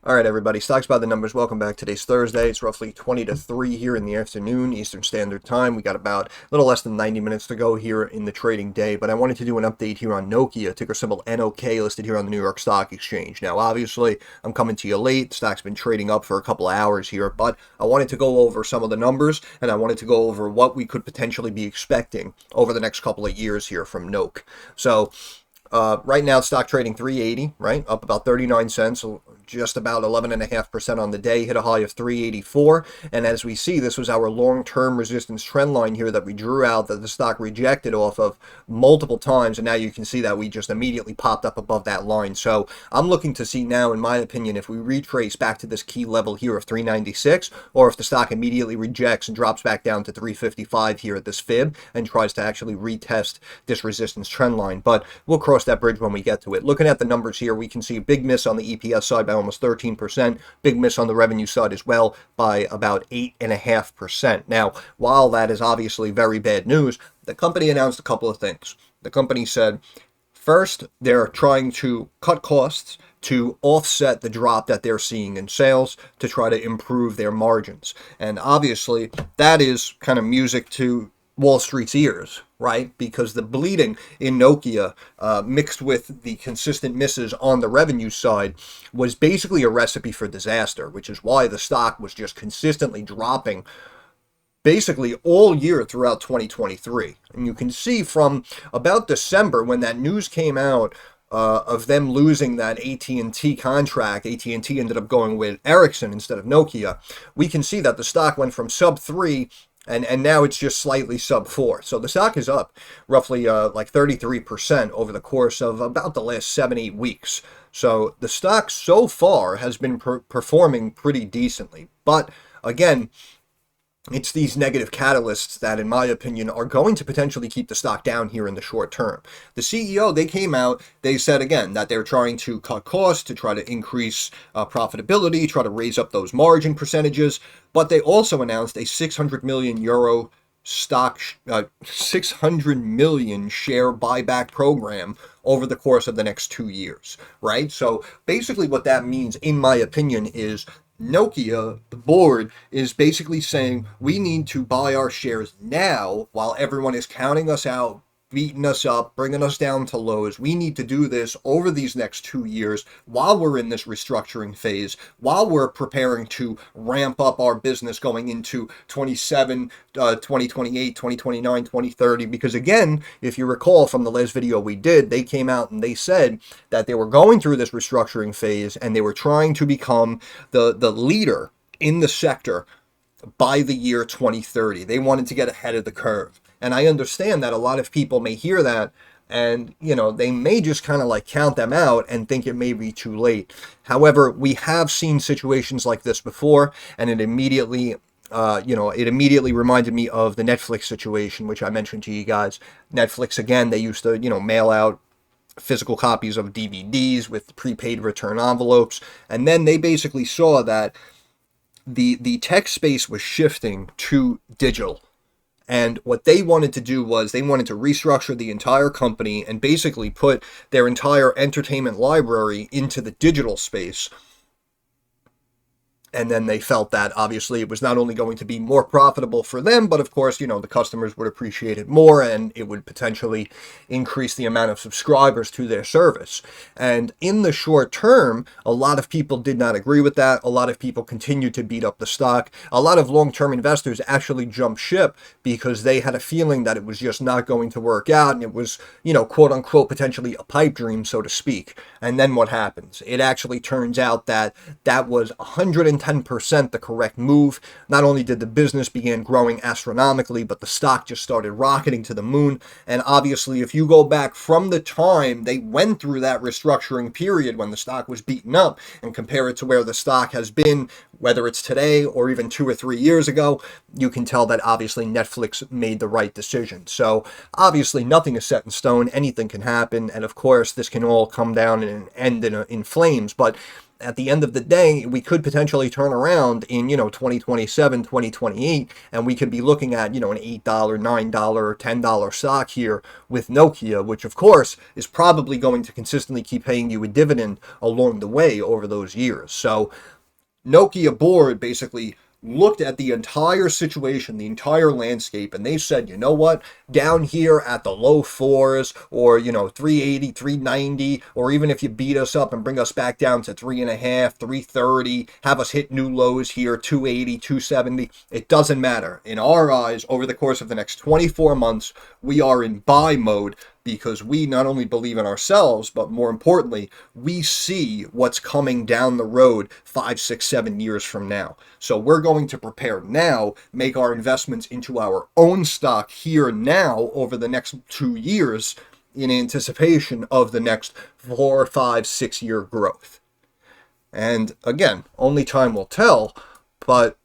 All right, everybody. Stocks by the numbers. Welcome back. Today's Thursday. It's roughly 20 to 3 here in the afternoon, Eastern Standard Time. We got about a little less than 90 minutes to go here in the trading day, but I wanted to do an update here on Nokia, ticker symbol NOK, listed here on the New York Stock Exchange. Now, obviously, I'm coming to you late. The stock's been trading up for a couple of hours here, but I wanted to go over some of the numbers, and I wanted to go over what we could potentially be expecting over the next couple of years here from NOK. So, right now, stock trading 380, right? Up about 39 cents, just about 11.5% on the day, hit a high of 384. And as we see, this was our long-term resistance trend line here that we drew out that the stock rejected off of multiple times. And now you can see that we just immediately popped up above that line. So I'm looking to see now, in my opinion, if we retrace back to this key level here of 396, or if the stock immediately rejects and drops back down to 355 here at this fib and tries to actually retest this resistance trend line. But we'll cross that bridge when we get to it. Looking at the numbers here, we can see a big miss on the EPS side by almost 13%, big miss on the revenue side as well by about 8.5%. Now, while that is obviously very bad news, the company announced a couple of things. The company said, first, they're trying to cut costs to offset the drop that they're seeing in sales to try to improve their margins. And obviously, that is kind of music to Wall Street's ears, right? Because the bleeding in Nokia, mixed with the consistent misses on the revenue side, was basically a recipe for disaster, which is why the stock was just consistently dropping basically all year throughout 2023. And you can see from about December, when that news came out of them losing that AT&T contract, AT&T ended up going with Ericsson instead of Nokia, we can see that the stock went from sub 3 and now it's just slightly sub 4. So the stock is up roughly like 33% over the course of about the last 7-8 weeks. So the stock so far has been performing pretty decently. But again, it's these negative catalysts that, in my opinion, are going to potentially keep the stock down here in the short term. The CEO, they came out, they said again that they're trying to cut costs to try to increase profitability, try to raise up those margin percentages, but they also announced a 600 million euro stock, 600 million share buyback program over the course of the next 2 years, right? So basically what that means, in my opinion, is Nokia, the board, is basically saying we need to buy our shares now while everyone is counting us out, beating us up, bringing us down to lows. We need to do this over these next 2 years while we're in this restructuring phase, while we're preparing to ramp up our business going into 27, 2028, 2029, 2030. Because again, if you recall from the last video we did, they came out and they said that they were going through this restructuring phase and they were trying to become the leader in the sector by the year 2030. They wanted to get ahead of the curve. And I understand that a lot of people may hear that and, they may just kind of like count them out and think it may be too late. However, we have seen situations like this before, and it immediately reminded me of the Netflix situation, which I mentioned to you guys. Netflix, again, they used to, mail out physical copies of DVDs with prepaid return envelopes. And then they basically saw that the tech space was shifting to digital. And what they wanted to do was they wanted to restructure the entire company and basically put their entire entertainment library into the digital space. And then they felt that obviously it was not only going to be more profitable for them, but of course, the customers would appreciate it more and it would potentially increase the amount of subscribers to their service. And in the short term, a lot of people did not agree with that. A lot of people continued to beat up the stock. A lot of long-term investors actually jumped ship because they had a feeling that it was just not going to work out and it was, quote unquote, potentially a pipe dream, so to speak. And then what happens? It actually turns out that that was 110% the correct move. Not only did the business begin growing astronomically, but the stock just started rocketing to the moon. And obviously, if you go back from the time they went through that restructuring period when the stock was beaten up and compare it to where the stock has been, whether it's today or even 2 or 3 years ago, you can tell that obviously Netflix made the right decision. So obviously nothing is set in stone. Anything can happen. And of course, this can all come down and end in flames. But at the end of the day, we could potentially turn around in, 2027, 2028, and we could be looking at, an $8, $9, or $10 stock here with Nokia, which of course is probably going to consistently keep paying you a dividend along the way over those years. So Nokia board basically looked at the entire situation, the entire landscape, and they said, you know what, down here at the low fours, or 380, 390, or even if you beat us up and bring us back down to 3.5, 330, have us hit new lows here, 280, 270, it doesn't matter. In our eyes, over the course of the next 24 months, we are in buy mode, because we not only believe in ourselves, but more importantly, we see what's coming down the road 5, 6, 7 years from now. So we're going to prepare now, make our investments into our own stock here now over the next 2 years in anticipation of the next 4, 5, 6 year growth. And again, only time will tell, but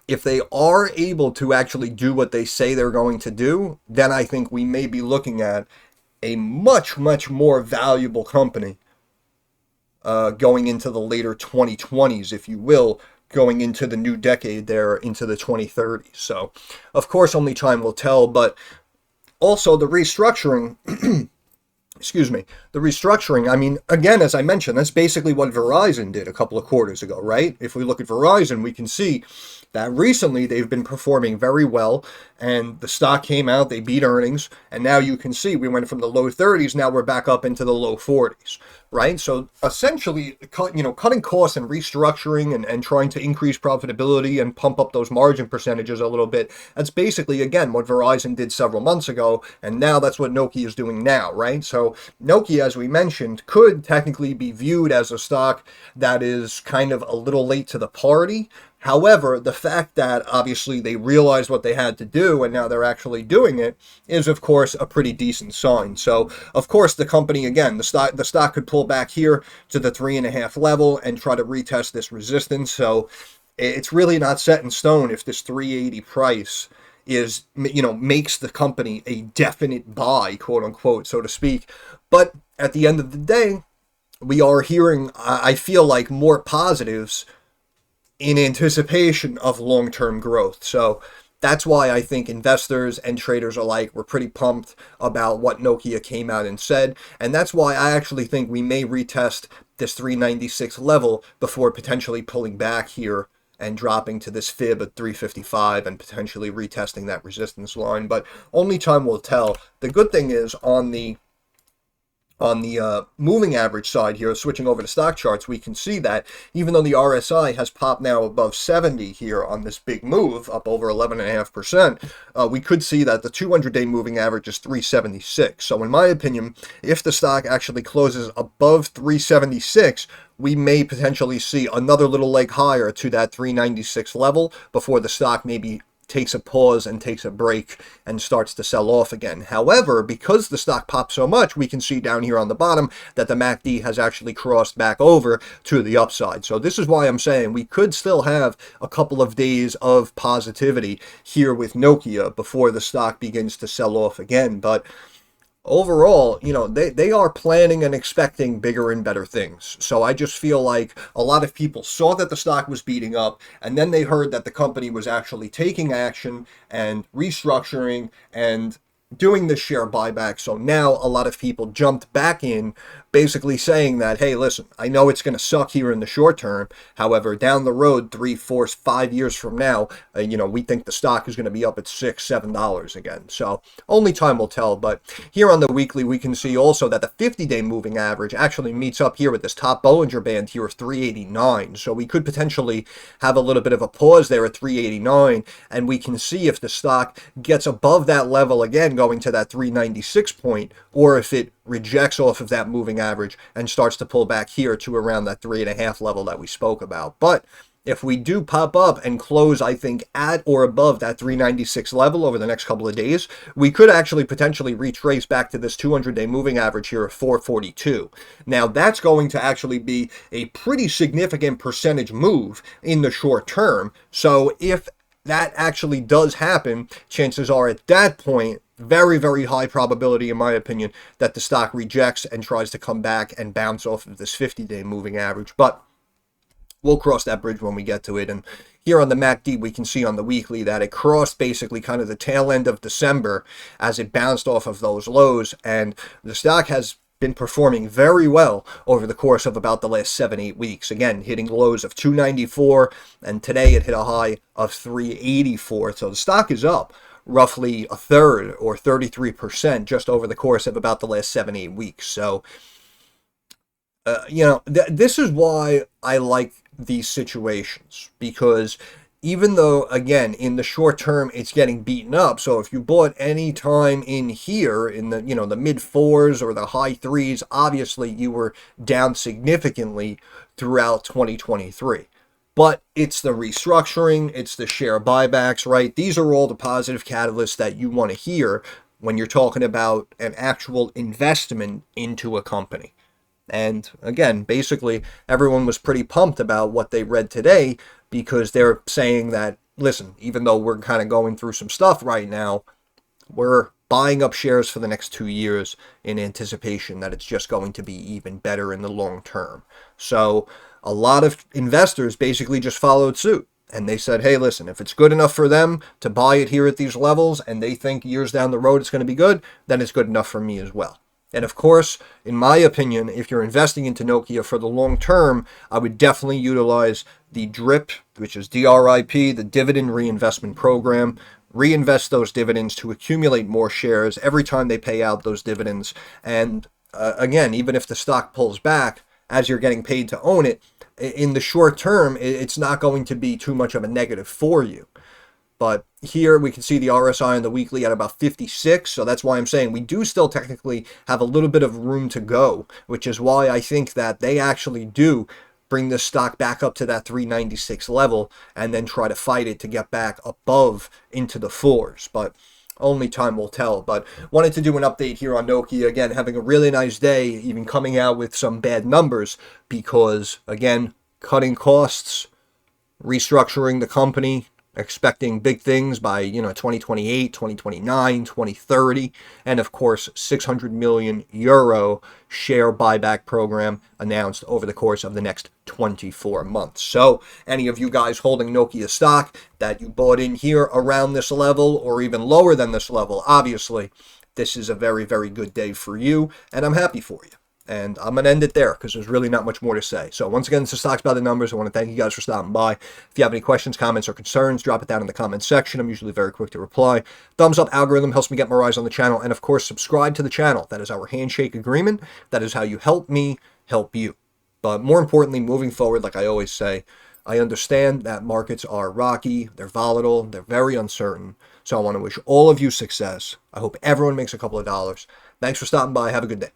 if they are able to actually do what they say they're going to do, then I think we may be looking at a much, much more valuable company going into the later 2020s, if you will, going into the new decade there, into the 2030s. So, of course, only time will tell, but also the restructuring, the restructuring, I mean, again, as I mentioned, that's basically what Verizon did a couple of quarters ago, right? If we look at Verizon, we can see that recently they've been performing very well, and the stock came out, they beat earnings, and now you can see we went from the low 30s, now we're back up into the low 40s, right? So essentially, cutting costs and restructuring and trying to increase profitability and pump up those margin percentages a little bit, that's basically, again, what Verizon did several months ago, and now that's what Nokia is doing now, right? So Nokia, as we mentioned, could technically be viewed as a stock that is kind of a little late to the party. However, the fact that obviously they realized what they had to do and now they're actually doing it is, of course, a pretty decent sign. So, of course, the company, again, the stock could pull back here to the 3.5 level and try to retest this resistance. So it's really not set in stone if this 380 price is, makes the company a definite buy, quote unquote, so to speak. But at the end of the day, we are hearing, I feel like, more positives in anticipation of long-term growth. So that's why I think investors and traders alike were pretty pumped about what Nokia came out and said. And that's why I actually think we may retest this 396 level before potentially pulling back here and dropping to this fib at 355 and potentially retesting that resistance line. But only time will tell. The good thing is on the moving average side here, switching over to stock charts, we can see that even though the RSI has popped now above 70 here on this big move, up over 11.5%, we could see that the 200-day moving average is 376. So in my opinion, if the stock actually closes above 376, we may potentially see another little leg higher to that 396 level before the stock maybe takes a pause and takes a break and starts to sell off again. However, because the stock popped so much, we can see down here on the bottom that the MACD has actually crossed back over to the upside. So this is why I'm saying we could still have a couple of days of positivity here with Nokia before the stock begins to sell off again. But overall, they are planning and expecting bigger and better things. So I just feel like a lot of people saw that the stock was beating up, and then they heard that the company was actually taking action and restructuring and doing this share buyback. So now a lot of people jumped back in, basically saying that, hey, listen, I know it's going to suck here in the short term. However, down the road, 3, 4, 5 years from now, we think the stock is going to be up at $6, $7 again. So only time will tell. But here on the weekly, we can see also that the 50-day moving average actually meets up here with this top Bollinger Band here of 389. So we could potentially have a little bit of a pause there at 389, and we can see if the stock gets above that level again, going to that 396 point, or if it rejects off of that moving average and starts to pull back here to around that 3.5 level that we spoke about. But if we do pop up and close, I think, at or above that 396 level over the next couple of days, we could actually potentially retrace back to this 200-day moving average here of 442. Now, that's going to actually be a pretty significant percentage move in the short term. So if that actually does happen, chances are at that point, very, very high probability, in my opinion, that the stock rejects and tries to come back and bounce off of this 50-day moving average. But we'll cross that bridge when we get to it. And here on the MACD, we can see on the weekly that it crossed basically kind of the tail end of December as it bounced off of those lows. And the stock has been performing very well over the course of about the last 7-8 weeks. Again, hitting lows of 294, and today it hit a high of 384. So the stock is up roughly a third, or 33%, just over the course of about the last 7-8 weeks. So, this is why I like these situations, because even though, again, in the short term, it's getting beaten up. So if you bought any time in here in the, the mid fours or the high threes, obviously you were down significantly throughout 2023. But it's the restructuring, it's the share buybacks, right? These are all the positive catalysts that you want to hear when you're talking about an actual investment into a company. And again, basically, everyone was pretty pumped about what they read today, because they're saying that, listen, even though we're kind of going through some stuff right now, we're buying up shares for the next 2 years in anticipation that it's just going to be even better in the long term. So a lot of investors basically just followed suit. And they said, hey, listen, if it's good enough for them to buy it here at these levels and they think years down the road it's going to be good, then it's good enough for me as well. And of course, in my opinion, if you're investing into Nokia for the long term, I would definitely utilize the DRIP, which is DRIP, the Dividend Reinvestment Program. Reinvest those dividends to accumulate more shares every time they pay out those dividends. And again, even if the stock pulls back as you're getting paid to own it, in the short term, it's not going to be too much of a negative for you. But here we can see the RSI on the weekly at about 56. So that's why I'm saying we do still technically have a little bit of room to go, which is why I think that they actually do bring this stock back up to that 396 level and then try to fight it to get back above into the fours. But only time will tell. But wanted to do an update here on Nokia. Again, having a really nice day, even coming out with some bad numbers because, again, cutting costs, restructuring the company, expecting big things by 2028, 2029, 2030, and of course 600 million euro share buyback program announced over the course of the next 24 months. So any of you guys holding Nokia stock that you bought in here around this level or even lower than this level, obviously this is a very, very good day for you, and I'm happy for you. And I'm going to end it there because there's really not much more to say. So once again, this is Stocks by the Numbers. I want to thank you guys for stopping by. If you have any questions, comments, or concerns, drop it down in the comments section. I'm usually very quick to reply. Thumbs up algorithm helps me get more eyes on the channel. And of course, subscribe to the channel. That is our handshake agreement. That is how you help me help you. But more importantly, moving forward, like I always say, I understand that markets are rocky, they're volatile, they're very uncertain. So I want to wish all of you success. I hope everyone makes a couple of dollars. Thanks for stopping by. Have a good day.